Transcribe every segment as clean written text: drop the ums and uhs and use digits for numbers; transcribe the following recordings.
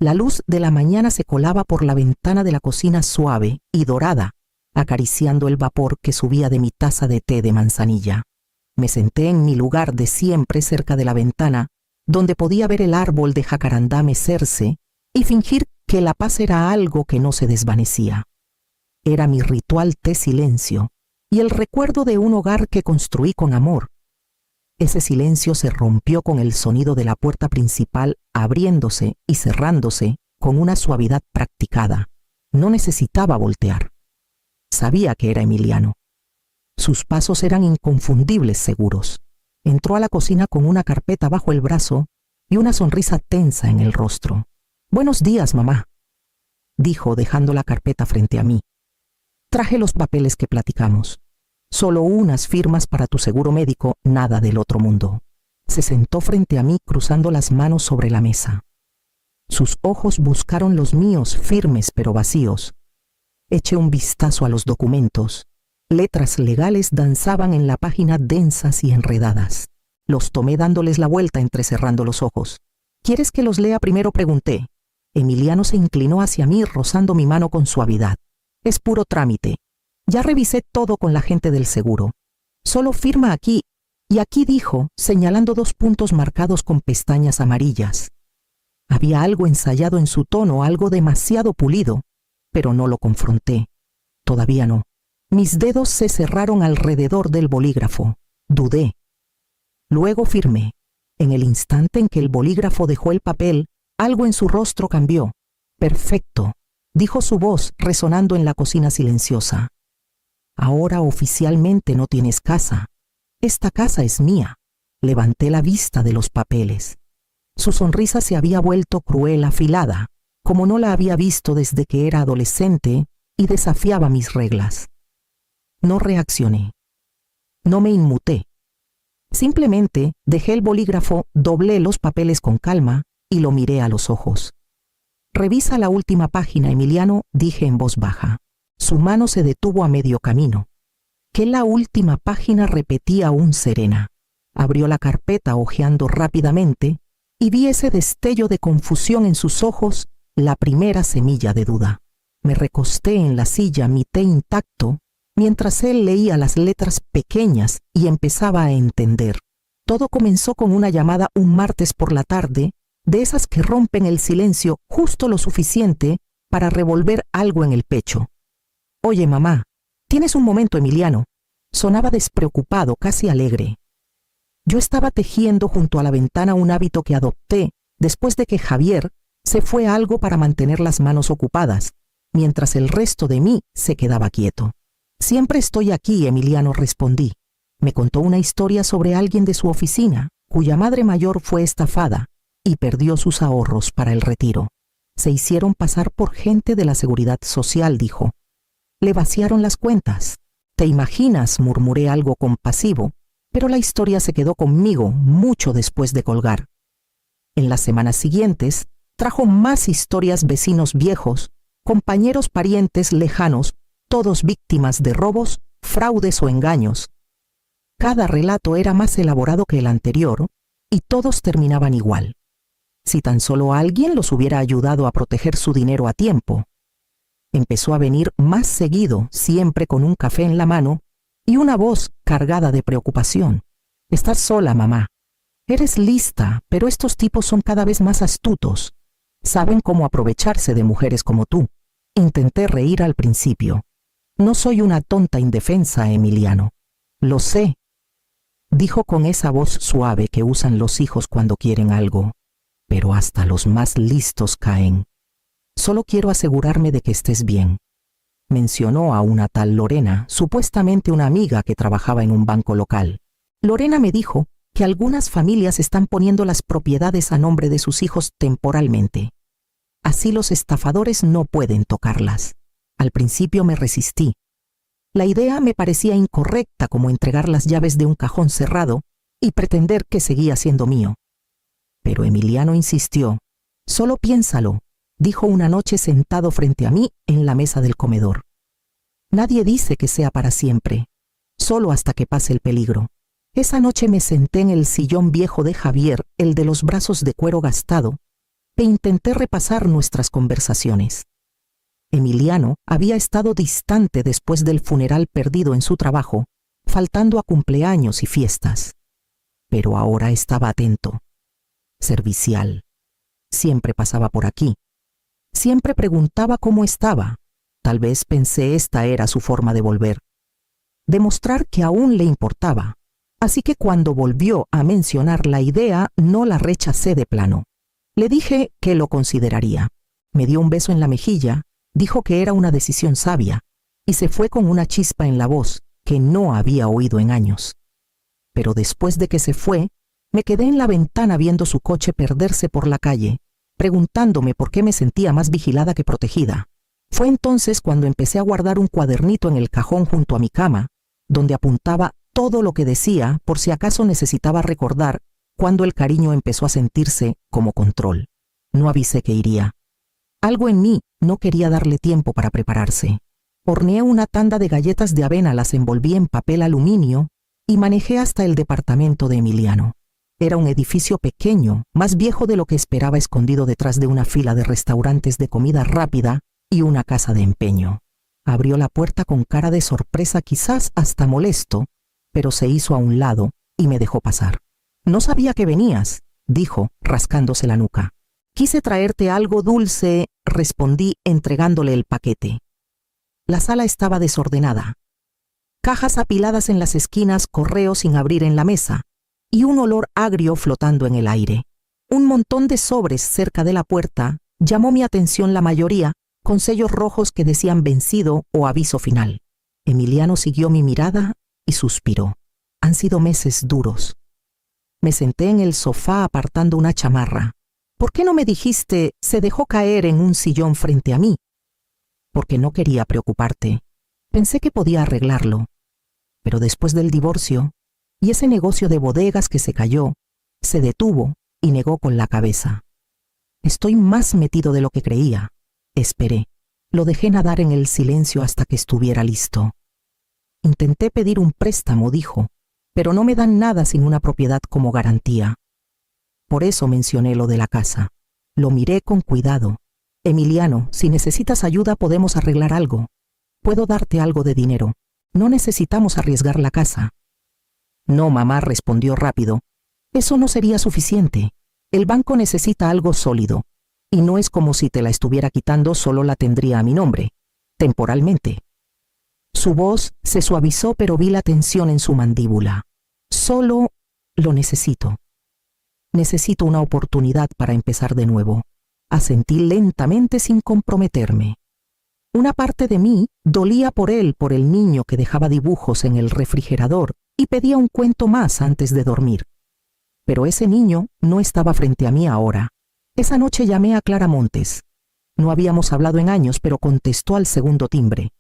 La luz de la mañana se colaba por la ventana de la cocina suave y dorada, acariciando el vapor que subía de mi taza de té de manzanilla. Me senté en mi lugar de siempre cerca de la ventana, donde podía ver el árbol de jacarandá mecerse y fingir que la paz era algo que no se desvanecía. Era mi ritual té silencio y el recuerdo de un hogar que construí con amor. Ese silencio se rompió con el sonido de la puerta principal abriéndose y cerrándose con una suavidad practicada. No necesitaba voltear. Sabía que era Emiliano. Sus pasos eran inconfundibles, seguros. Entró a la cocina con una carpeta bajo el brazo y una sonrisa tensa en el rostro. «Buenos días, mamá», dijo dejando la carpeta frente a mí. «Traje los papeles que platicamos. Solo unas firmas para tu seguro médico, nada del otro mundo». Se sentó frente a mí cruzando las manos sobre la mesa. Sus ojos buscaron los míos, firmes pero vacíos. Eché un vistazo a los documentos. Letras legales danzaban en la página densas y enredadas. Los tomé dándoles la vuelta entrecerrando los ojos. «¿Quieres que los lea primero?», pregunté. Emiliano se inclinó hacia mí rozando mi mano con suavidad. «Es puro trámite. Ya revisé todo con la gente del seguro. Solo firma aquí». Y aquí dijo, señalando 2 puntos marcados con pestañas amarillas. Había algo ensayado en su tono, algo demasiado pulido, pero no lo confronté. Todavía no. Mis dedos se cerraron alrededor del bolígrafo. Dudé. Luego firmé. En el instante en que el bolígrafo dejó el papel, algo en su rostro cambió. «Perfecto», dijo su voz resonando en la cocina silenciosa. «Ahora oficialmente no tienes casa. Esta casa es mía». Levanté la vista de los papeles. Su sonrisa se había vuelto cruel, afilada, como no la había visto desde que era adolescente y desafiaba mis reglas. No reaccioné. No me inmuté. Simplemente dejé el bolígrafo, doblé los papeles con calma y lo miré a los ojos. «Revisa la última página, Emiliano», dije en voz baja. Su mano se detuvo a medio camino. Que la última página repetía aún serena. Abrió la carpeta hojeando rápidamente y vi ese destello de confusión en sus ojos, la primera semilla de duda. Me recosté en la silla, mi té intacto, mientras él leía las letras pequeñas y empezaba a entender. Todo comenzó con una llamada un martes por la tarde, de esas que rompen el silencio justo lo suficiente para revolver algo en el pecho. «Oye, mamá, ¿tienes un momento, Emiliano?». Sonaba despreocupado, casi alegre. Yo estaba tejiendo junto a la ventana un hábito que adopté después de que Javier se fue a algo para mantener las manos ocupadas, mientras el resto de mí se quedaba quieto. «Siempre estoy aquí», Emiliano, respondí. Me contó una historia sobre alguien de su oficina, cuya madre mayor fue estafada y perdió sus ahorros para el retiro. Se hicieron pasar por gente de la seguridad social, dijo. Le vaciaron las cuentas. «¿Te imaginas?», murmuré algo compasivo, pero la historia se quedó conmigo mucho después de colgar. En las semanas siguientes, trajo más historias, vecinos viejos, compañeros, parientes lejanos, todos víctimas de robos, fraudes o engaños. Cada relato era más elaborado que el anterior y todos terminaban igual. Si tan solo alguien los hubiera ayudado a proteger su dinero a tiempo. Empezó a venir más seguido, siempre con un café en la mano y una voz cargada de preocupación. «Estás sola, mamá. Eres lista, pero estos tipos son cada vez más astutos. Saben cómo aprovecharse de mujeres como tú». Intenté reír al principio. «No soy una tonta indefensa, Emiliano». «Lo sé», dijo con esa voz suave que usan los hijos cuando quieren algo. «Pero hasta los más listos caen. Solo quiero asegurarme de que estés bien». Mencionó a una tal Lorena, supuestamente una amiga que trabajaba en un banco local. Lorena me dijo que algunas familias están poniendo las propiedades a nombre de sus hijos temporalmente. Así los estafadores no pueden tocarlas. Al principio me resistí. La idea me parecía incorrecta, como entregar las llaves de un cajón cerrado y pretender que seguía siendo mío. Pero Emiliano insistió. «Solo piénsalo», dijo una noche sentado frente a mí en la mesa del comedor. «Nadie dice que sea para siempre, solo hasta que pase el peligro». Esa noche me senté en el sillón viejo de Javier, el de los brazos de cuero gastado, e intenté repasar nuestras conversaciones. Emiliano había estado distante después del funeral, perdido en su trabajo, faltando a cumpleaños y fiestas. Pero ahora estaba atento, servicial. Siempre pasaba por aquí. Siempre preguntaba cómo estaba. Tal vez pensé esta era su forma de volver. Demostrar que aún le importaba. Así que cuando volvió a mencionar la idea, no la rechacé de plano. Le dije que lo consideraría. Me dio un beso en la mejilla, dijo que era una decisión sabia, y se fue con una chispa en la voz que no había oído en años. Pero después de que se fue, me quedé en la ventana viendo su coche perderse por la calle, preguntándome por qué me sentía más vigilada que protegida. Fue entonces cuando empecé a guardar un cuadernito en el cajón junto a mi cama, donde apuntaba todo lo que decía por si acaso necesitaba recordar cuando el cariño empezó a sentirse como control. No avisé que iría. Algo en mí no quería darle tiempo para prepararse. Horneé una tanda de galletas de avena, las envolví en papel aluminio y manejé hasta el departamento de Emiliano. Era un edificio pequeño, más viejo de lo que esperaba, escondido detrás de una fila de restaurantes de comida rápida y una casa de empeño. Abrió la puerta con cara de sorpresa, quizás hasta molesto, pero se hizo a un lado y me dejó pasar. «No sabía que venías», dijo, rascándose la nuca. «Quise traerte algo dulce», respondí, entregándole el paquete. La sala estaba desordenada. Cajas apiladas en las esquinas, correos sin abrir en la mesa, y un olor agrio flotando en el aire. Un montón de sobres cerca de la puerta llamó mi atención, la mayoría con sellos rojos que decían vencido o aviso final. Emiliano siguió mi mirada y suspiró. Han sido meses duros. Me senté en el sofá apartando una chamarra. «¿Por qué no me dijiste?» Se dejó caer en un sillón frente a mí. «Porque no quería preocuparte. Pensé que podía arreglarlo. Pero después del divorcio y ese negocio de bodegas que se cayó», se detuvo y negó con la cabeza. «Estoy más metido de lo que creía». Esperé. Lo dejé nadar en el silencio hasta que estuviera listo. «Intenté pedir un préstamo», dijo, «pero no me dan nada sin una propiedad como garantía. Por eso mencioné lo de la casa». Lo miré con cuidado. «Emiliano, si necesitas ayuda podemos arreglar algo. Puedo darte algo de dinero. No necesitamos arriesgar la casa». «No, mamá», respondió rápido. «Eso no sería suficiente. El banco necesita algo sólido. Y no es como si te la estuviera quitando, solo la tendría a mi nombre, temporalmente». Su voz se suavizó, pero vi la tensión en su mandíbula. «Solo lo necesito. Necesito una oportunidad para empezar de nuevo». Asentí lentamente sin comprometerme. Una parte de mí dolía por él, por el niño que dejaba dibujos en el refrigerador y pedía un cuento más antes de dormir. Pero ese niño no estaba frente a mí ahora. Esa noche llamé a Clara Montes. No habíamos hablado en años, pero contestó al segundo timbre.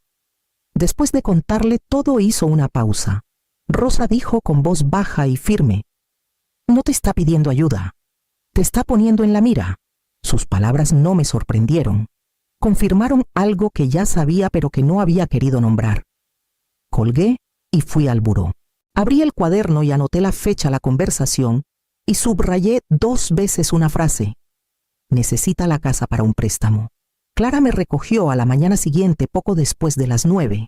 Después de contarle todo, hizo una pausa. Rosa dijo con voz baja y firme: «No te está pidiendo ayuda. Te está poniendo en la mira». Sus palabras no me sorprendieron. Confirmaron algo que ya sabía pero que no había querido nombrar. Colgué y fui al buró. Abrí el cuaderno y anoté la fecha, la conversación, y subrayé 2 veces una frase: «Necesita la casa para un préstamo». Clara me recogió a la mañana siguiente, poco después de las 9.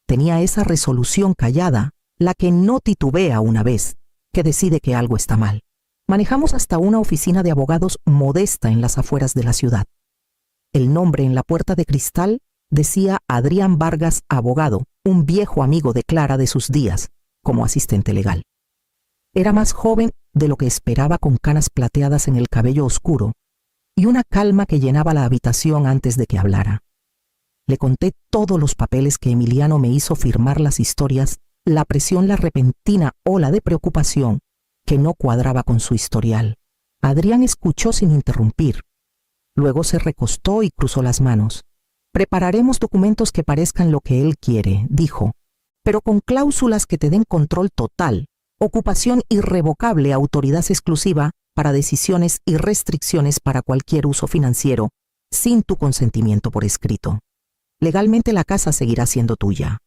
Tenía esa resolución callada, la que no titubea una vez, que decide que algo está mal. Manejamos hasta una oficina de abogados modesta en las afueras de la ciudad. El nombre en la puerta de cristal decía Adrián Vargas, abogado, un viejo amigo de Clara de sus días, como asistente legal. Era más joven de lo que esperaba, con canas plateadas en el cabello oscuro y una calma que llenaba la habitación antes de que hablara. Le conté todos los papeles que Emiliano me hizo firmar, las historias, la presión, la repentina ola de preocupación que no cuadraba con su historial. Adrián escuchó sin interrumpir. Luego se recostó y cruzó las manos. «Prepararemos documentos que parezcan lo que él quiere», dijo, «pero con cláusulas que te den control total, ocupación irrevocable, autoridad exclusiva para decisiones y restricciones para cualquier uso financiero, sin tu consentimiento por escrito. Legalmente la casa seguirá siendo tuya.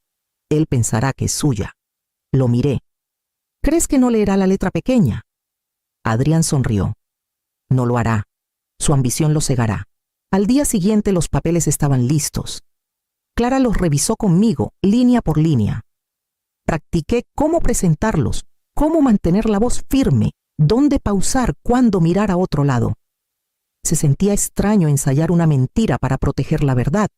Él pensará que es suya». Lo miré. «¿Crees que no leerá la letra pequeña?» Adrián sonrió. «No lo hará. Su ambición lo cegará. Al día siguiente los papeles estaban listos. Clara los revisó conmigo, línea por línea. Practiqué cómo presentarlos, cómo mantener la voz firme, dónde pausar, cuándo mirar a otro lado. Se sentía extraño ensayar una mentira para proteger la verdad,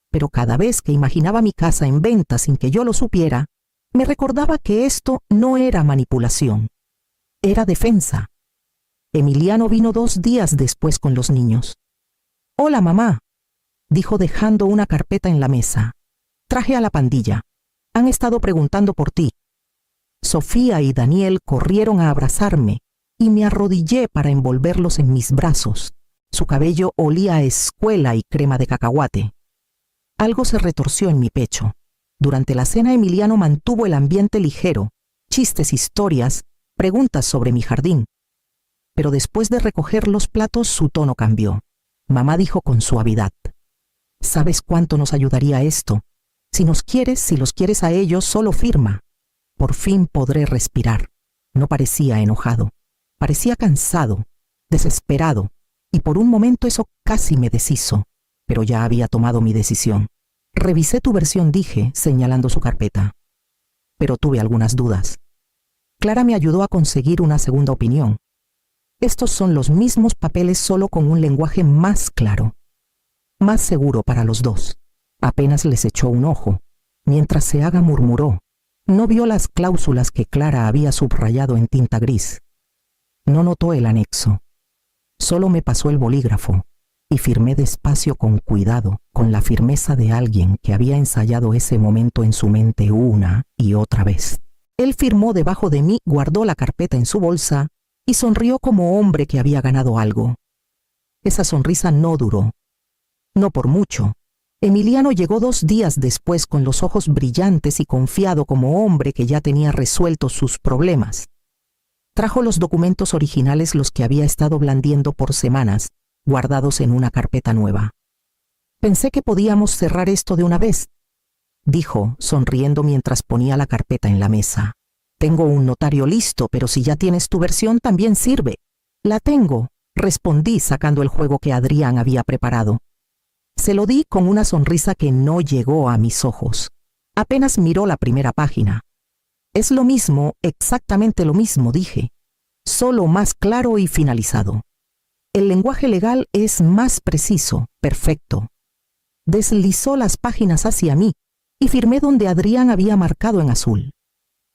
pero cada vez que imaginaba mi casa en venta sin que yo lo supiera, me recordaba que esto no era manipulación, era defensa. Emiliano vino 2 días después con los niños. «Hola, mamá», dijo dejando una carpeta en la mesa. «Traje a la pandilla. Han estado preguntando por ti». Sofía y Daniel corrieron a abrazarme y me arrodillé para envolverlos en mis brazos. Su cabello olía a escuela y crema de cacahuate. Algo se retorció en mi pecho. Durante la cena Emiliano mantuvo el ambiente ligero, chistes, historias, preguntas sobre mi jardín. Pero después de recoger los platos su tono cambió. Mamá dijo con suavidad: «¿Sabes cuánto nos ayudaría esto? Si los quieres a ellos, solo firma». Por fin podré respirar. No parecía enojado. Parecía cansado, desesperado, y por un momento eso casi me deshizo, pero ya había tomado mi decisión. «Revisé tu versión», dije, señalando su carpeta. Pero tuve algunas dudas. Clara me ayudó a conseguir una segunda opinión. Estos son los mismos papeles, solo con un lenguaje más claro, más seguro para los dos. Apenas les echó un ojo. Mientras se haga, murmuró. No vio las cláusulas que Clara había subrayado en tinta gris. No notó el anexo. Solo me pasó el bolígrafo y firmé despacio, con cuidado, con la firmeza de alguien que había ensayado ese momento en su mente una y otra vez. Él firmó debajo de mí, guardó la carpeta en su bolsa y sonrió como hombre que había ganado algo. Esa sonrisa no duró. No por mucho. Emiliano llegó 2 días después con los ojos brillantes y confiado como hombre que ya tenía resueltos sus problemas. Trajo los documentos originales, los que había estado blandiendo por semanas, guardados en una carpeta nueva. «Pensé que podíamos cerrar esto de una vez», dijo, sonriendo mientras ponía la carpeta en la mesa. «Tengo un notario listo, pero si ya tienes tu versión también sirve». «La tengo», respondí, sacando el juego que Adrián había preparado. Se lo di con una sonrisa que no llegó a mis ojos. Apenas miró la primera página. «Es lo mismo, exactamente lo mismo», dije, «solo más claro y finalizado. El lenguaje legal es más preciso, perfecto». Deslizó las páginas hacia mí y firmé donde Adrián había marcado en azul.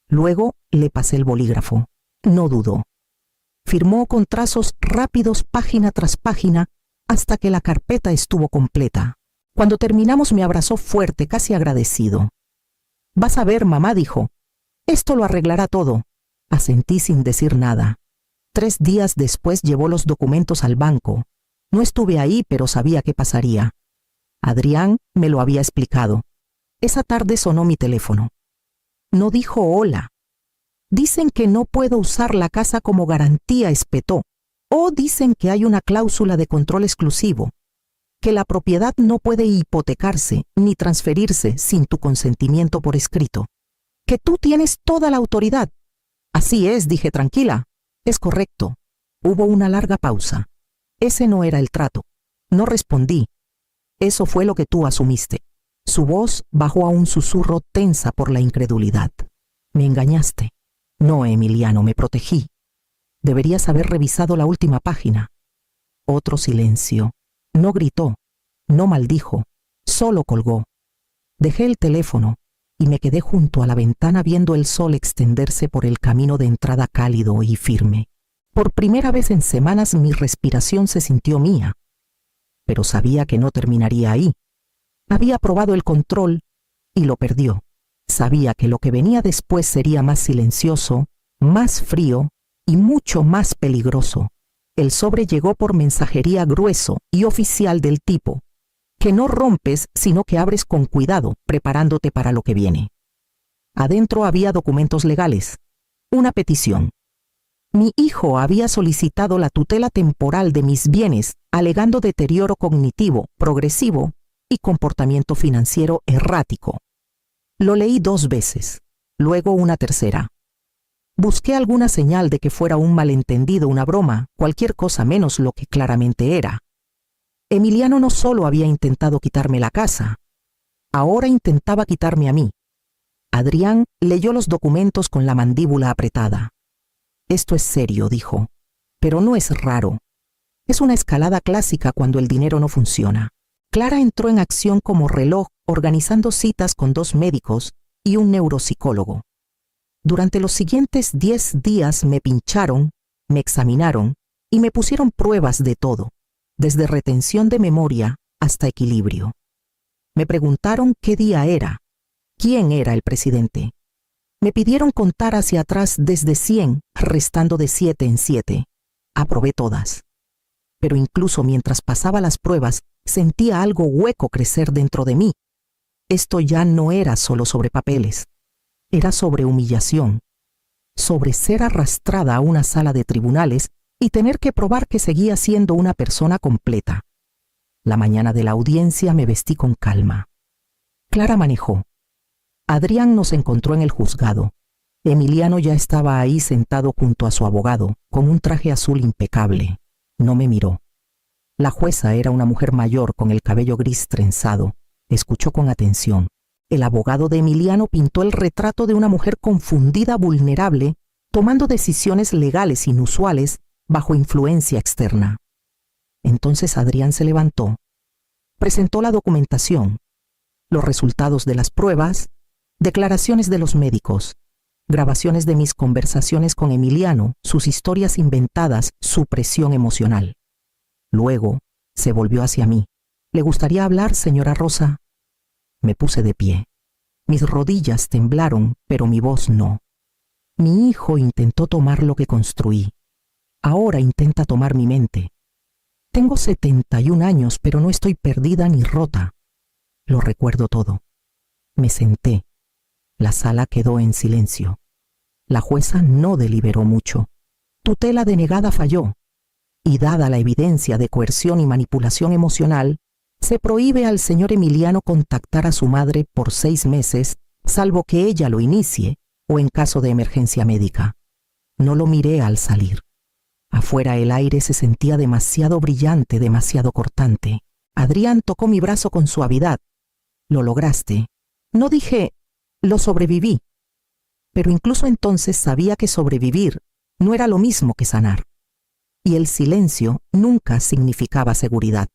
Luego le pasé el bolígrafo. No dudó. Firmó con trazos rápidos, página tras página, hasta que la carpeta estuvo completa. Cuando terminamos me abrazó fuerte, casi agradecido. «Vas a ver, mamá», dijo. «Esto lo arreglará todo». Asentí sin decir nada. 3 días después llevó los documentos al banco. No estuve ahí, pero sabía qué pasaría. Adrián me lo había explicado. Esa tarde sonó mi teléfono. No dijo hola. «Dicen que no puedo usar la casa como garantía», espetó. «O dicen que hay una cláusula de control exclusivo, que la propiedad no puede hipotecarse ni transferirse sin tu consentimiento por escrito, que tú tienes toda la autoridad». «Así es», dije tranquila. «Es correcto». Hubo una larga pausa. Ese no era el trato. No respondí. «Eso fue lo que tú asumiste». Su voz bajó a un susurro, tensa por la incredulidad. «Me engañaste». «No, Emiliano», me protegí. «Deberías haber revisado la última página». Otro silencio. No gritó, no maldijo, solo colgó. Dejé el teléfono y me quedé junto a la ventana viendo el sol extenderse por el camino de entrada cálido y firme. Por primera vez en semanas mi respiración se sintió mía. Pero sabía que no terminaría ahí. Había probado el control y lo perdió. Sabía que lo que venía después sería más silencioso, más frío y mucho más peligroso. El sobre llegó por mensajería, grueso y oficial, del tipo que no rompes, sino que abres con cuidado, preparándote para lo que viene. Adentro había documentos legales, una petición. Mi hijo había solicitado la tutela temporal de mis bienes, alegando deterioro cognitivo progresivo y comportamiento financiero errático. Lo leí 2 veces, luego una tercera. Busqué alguna señal de que fuera un malentendido, una broma, cualquier cosa menos lo que claramente era. Emiliano no solo había intentado quitarme la casa, ahora intentaba quitarme a mí. Adrián leyó los documentos con la mandíbula apretada. Esto es serio, dijo, pero no es raro. Es una escalada clásica cuando el dinero no funciona. Clara entró en acción como reloj, organizando citas con 2 médicos y un neuropsicólogo. Durante los siguientes 10 días me pincharon, me examinaron y me pusieron pruebas de todo, desde retención de memoria hasta equilibrio. Me preguntaron qué día era, quién era el presidente. Me pidieron contar hacia atrás desde 100, restando de 7 en 7. Aprobé todas. Pero incluso mientras pasaba las pruebas, sentía algo hueco crecer dentro de mí. Esto ya no era solo sobre papeles. Era sobre humillación, sobre ser arrastrada a una sala de tribunales y tener que probar que seguía siendo una persona completa. La mañana de la audiencia me vestí con calma. Clara manejó. Adrián nos encontró en el juzgado. Emiliano ya estaba ahí sentado junto a su abogado, con un traje azul impecable. No me miró. La jueza era una mujer mayor con el cabello gris trenzado. Escuchó con atención. El abogado de Emiliano pintó el retrato de una mujer confundida, vulnerable, tomando decisiones legales inusuales bajo influencia externa. Entonces Adrián se levantó, presentó la documentación, los resultados de las pruebas, declaraciones de los médicos, grabaciones de mis conversaciones con Emiliano, sus historias inventadas, su presión emocional. Luego se volvió hacia mí. ¿Le gustaría hablar, señora Rosa? Me puse de pie. Mis rodillas temblaron, pero mi voz no. Mi hijo intentó tomar lo que construí. Ahora intenta tomar mi mente. Tengo 71 años, pero no estoy perdida ni rota. Lo recuerdo todo. Me senté. La sala quedó en silencio. La jueza no deliberó mucho. Tutela denegada falló. Y dada la evidencia de coerción y manipulación emocional, se prohíbe al señor Emiliano contactar a su madre por 6 meses, salvo que ella lo inicie o en caso de emergencia médica. No lo miré al salir. Afuera el aire se sentía demasiado brillante, demasiado cortante. Adrián tocó mi brazo con suavidad. Lo lograste. No dije, lo sobreviví. Pero incluso entonces sabía que sobrevivir no era lo mismo que sanar. Y el silencio nunca significaba seguridad.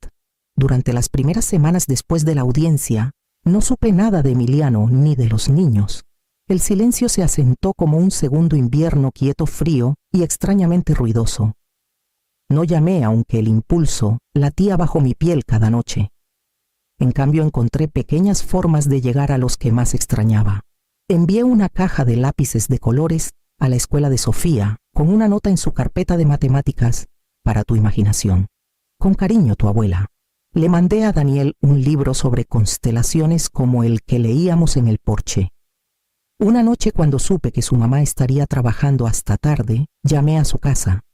Durante las primeras semanas después de la audiencia, no supe nada de Emiliano ni de los niños. El silencio se asentó como un segundo invierno quieto, frío y extrañamente ruidoso. No llamé aunque el impulso latía bajo mi piel cada noche. En cambio encontré pequeñas formas de llegar a los que más extrañaba. Envié una caja de lápices de colores a la escuela de Sofía con una nota en su carpeta de matemáticas para tu imaginación. Con cariño, tu abuela. Le mandé a Daniel un libro sobre constelaciones como el que leíamos en el porche. Una noche cuando supe que su mamá estaría trabajando hasta tarde, llamé a su casa.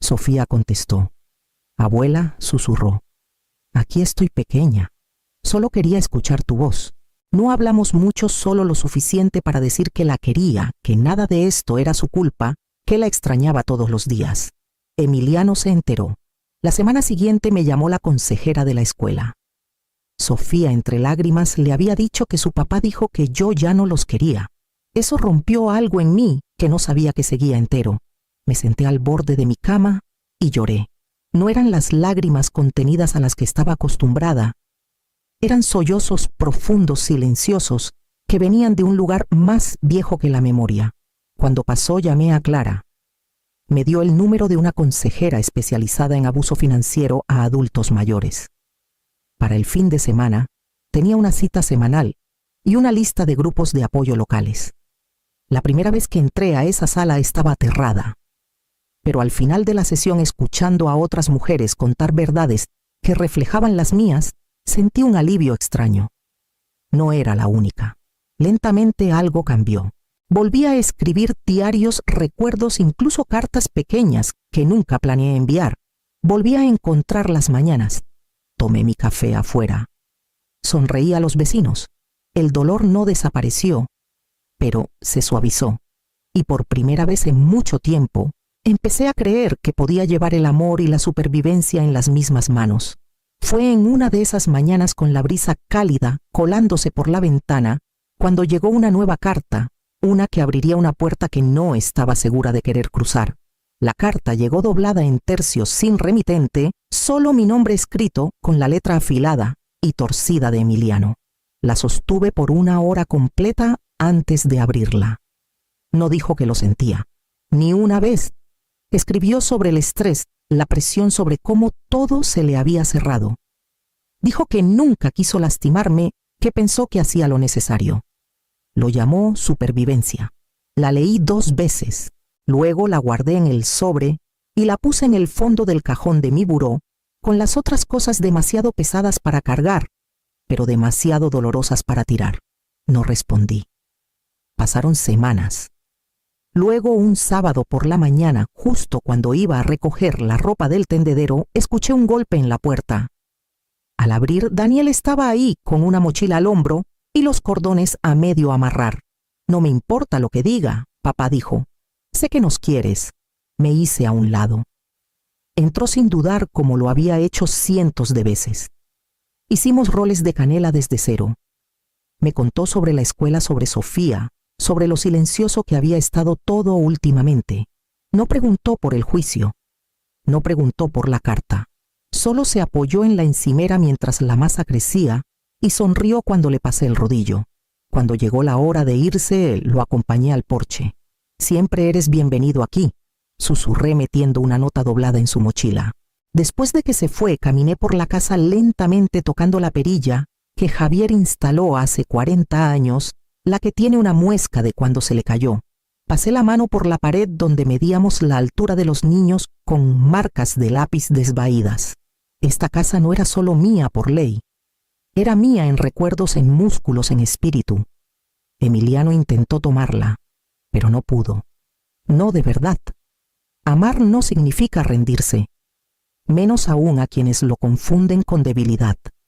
Sofía contestó. Abuela, susurró. Aquí estoy pequeña. Solo quería escuchar tu voz. No hablamos mucho, solo lo suficiente para decir que la quería, que nada de esto era su culpa, que la extrañaba todos los días. Emiliano se enteró. La semana siguiente me llamó la consejera de la escuela. Sofía, entre lágrimas, le había dicho que su papá dijo que yo ya no los quería. Eso rompió algo en mí que no sabía que seguía entero. Me senté al borde de mi cama y lloré. No eran las lágrimas contenidas a las que estaba acostumbrada. Eran sollozos profundos, silenciosos, que venían de un lugar más viejo que la memoria. Cuando pasó, llamé a Clara. Me dio el número de una consejera especializada en abuso financiero a adultos mayores. Para el fin de semana, tenía una cita semanal y una lista de grupos de apoyo locales. La primera vez que entré a esa sala estaba aterrada. Pero al final de la sesión, escuchando a otras mujeres contar verdades que reflejaban las mías, sentí un alivio extraño. No era la única. Lentamente algo cambió. Volví a escribir diarios, recuerdos, incluso cartas pequeñas que nunca planeé enviar. Volví a encontrar las mañanas. Tomé mi café afuera. Sonreí a los vecinos. El dolor no desapareció, pero se suavizó. y por primera vez en mucho tiempo, empecé a creer que podía llevar el amor y la supervivencia en las mismas manos. Fue en una de esas mañanas con la brisa cálida colándose por la ventana cuando llegó una nueva carta, una que abriría una puerta que no estaba segura de querer cruzar. La carta llegó doblada en tercios sin remitente, solo mi nombre escrito con la letra afilada y torcida de Emiliano. La sostuve por 1 hora completa antes de abrirla. No dijo que lo sentía, ni una vez. Escribió sobre el estrés, la presión sobre cómo todo se le había cerrado. Dijo que nunca quiso lastimarme, que pensó que hacía lo necesario. Lo llamó supervivencia. La leí 2 veces. Luego la guardé en el sobre y la puse en el fondo del cajón de mi buró con las otras cosas demasiado pesadas para cargar, pero demasiado dolorosas para tirar. No respondí. Pasaron semanas. Luego, un sábado por la mañana, justo cuando iba a recoger la ropa del tendedero, escuché un golpe en la puerta. Al abrir, Daniel estaba ahí con una mochila al hombro y los cordones a medio amarrar. «No me importa lo que diga», papá dijo. «Sé que nos quieres». Me hice a un lado. Entró sin dudar como lo había hecho cientos de veces. Hicimos roles de canela desde cero. Me contó sobre la escuela, sobre Sofía, sobre lo silencioso que había estado todo últimamente. No preguntó por el juicio. No preguntó por la carta. Solo se apoyó en la encimera mientras la masa crecía y sonrió cuando le pasé el rodillo. Cuando llegó la hora de irse, lo acompañé al porche. «Siempre eres bienvenido aquí», susurré metiendo una nota doblada en su mochila. Después de que se fue, caminé por la casa lentamente tocando la perilla que Javier instaló hace 40 años, la que tiene una muesca de cuando se le cayó. Pasé la mano por la pared donde medíamos la altura de los niños con marcas de lápiz desvaídas. Esta casa no era solo mía por ley. Era mía en recuerdos, en músculos, en espíritu. Emiliano intentó tomarla, pero no pudo. No de verdad. Amar no significa rendirse, menos aún a quienes lo confunden con debilidad.